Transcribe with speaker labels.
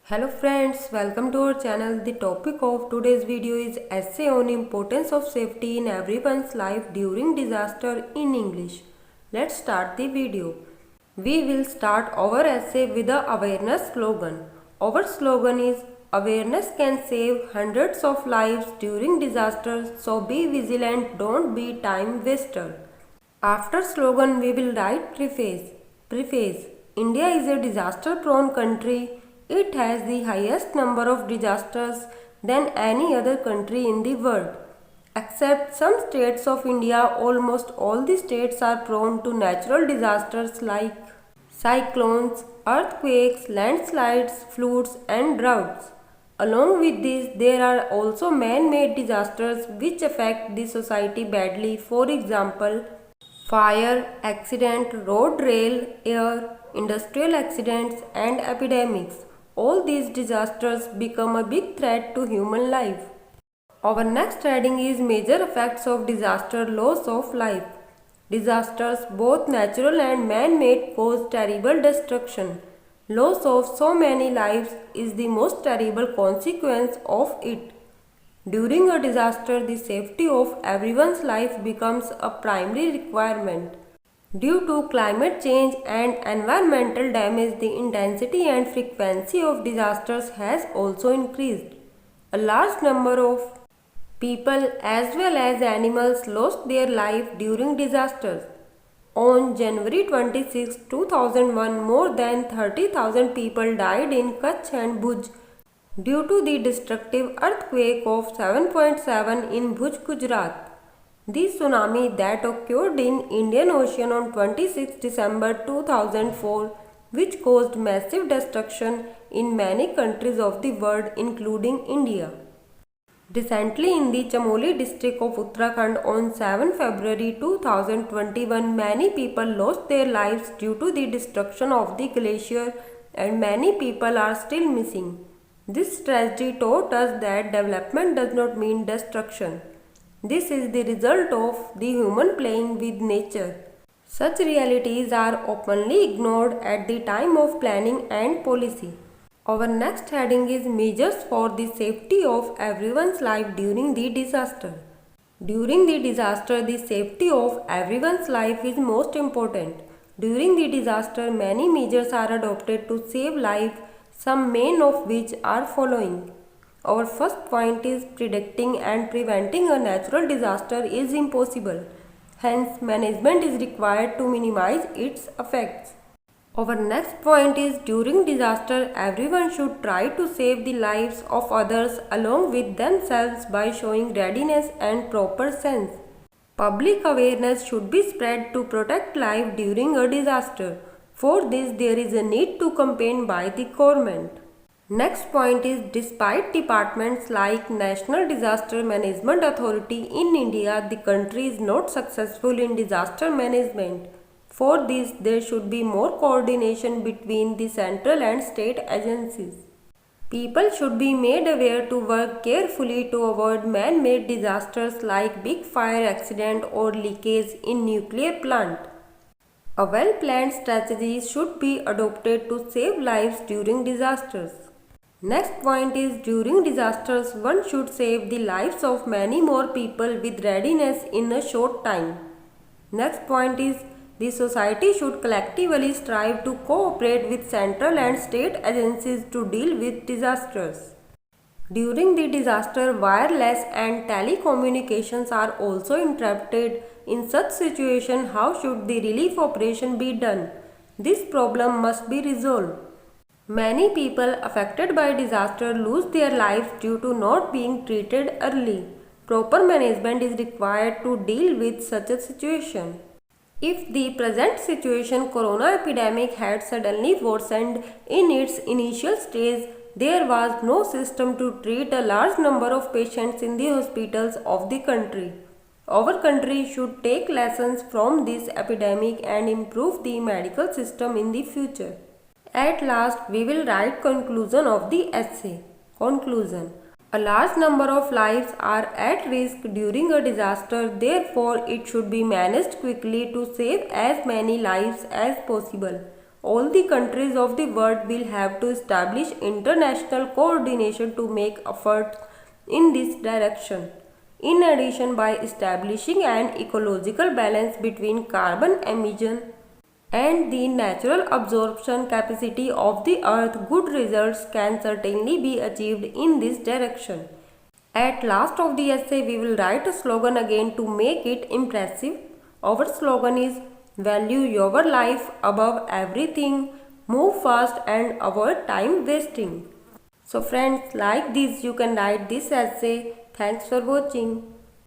Speaker 1: Hello friends, welcome to our channel. The topic of today's video is essay on importance of safety in everyone's life during disaster in English. Let's start the video. We will start our essay with the awareness slogan. Our slogan is awareness can save hundreds of lives during disasters, so be vigilant, don't be time waster. After slogan we will write preface. Preface. India is a disaster prone country. It has the highest number of disasters than any other country in the world. Except some states of India, almost all the states are prone to natural disasters like cyclones, earthquakes, landslides, floods and droughts. Along with this, there are also man-made disasters which affect the society badly. For example, fire, accident, road, rail, air, industrial accidents and epidemics. All these disasters become a big threat to human life. Our next heading is major effects of disaster, loss of life. Disasters, both natural and man-made, cause terrible destruction. Loss of so many lives is the most terrible consequence of it. During a disaster, the safety of everyone's life becomes a primary requirement. Due to climate change and environmental damage, the intensity and frequency of disasters has also increased. A large number of people as well as animals lost their life during disasters. On January 26, 2001, more than 30,000 people died in Kutch and Bhuj due to the destructive earthquake of 7.7 in Bhuj, Gujarat. The tsunami that occurred in Indian Ocean on 26 December 2004, which caused massive destruction in many countries of the world including India. Recently in the Chamoli district of Uttarakhand on 7 February 2021, many people lost their lives due to the destruction of the glacier and many people are still missing. This tragedy taught us that development does not mean destruction. This is the result of the human playing with nature. Such realities are openly ignored at the time of planning and policy. Our next heading is measures for the safety of everyone's life during the disaster. During the disaster, the safety of everyone's life is most important. During the disaster, many measures are adopted to save life, some main of which are following. Our first point is predicting and preventing a natural disaster is impossible. Hence, management is required to minimize its effects. Our next point is during disaster, everyone should try to save the lives of others along with themselves by showing readiness and proper sense. Public awareness should be spread to protect life during a disaster. For this, there is a need to campaign by the government. Next point is despite departments like National Disaster Management Authority in India, the country is not successful in disaster management. For this, there should be more coordination between the central and state agencies. People should be made aware to work carefully to avoid man-made disasters like big fire accident or leakage in nuclear plant. A well-planned strategy should be adopted to save lives during disasters. Next point is during disasters one should save the lives of many more people with readiness in a short time. Next point is the society should collectively strive to cooperate with central and state agencies to deal with disasters. During the disaster, wireless and telecommunications are also interrupted. In such situation, how should the relief operation be done? This problem must be resolved. Many people affected by disaster lose their lives due to not being treated early. Proper management is required to deal with such a situation. If the present situation corona epidemic had suddenly worsened in its initial stage, there was no system to treat a large number of patients in the hospitals of the country. Our country should take lessons from this epidemic and improve the medical system in the future. At last, we will write conclusion of the essay. Conclusion. A large number of lives are at risk during a disaster, therefore it should be managed quickly to save as many lives as possible. all the countries of the world will have to establish international coordination to make efforts in this direction. In addition, by establishing an ecological balance between carbon emission and the natural absorption capacity of the earth, good results can certainly be achieved in this direction. At last of the essay, we will write a slogan again to make it impressive. Our slogan is value your life above everything, move fast and avoid time wasting. So friends, like this you can write this essay. Thanks for watching.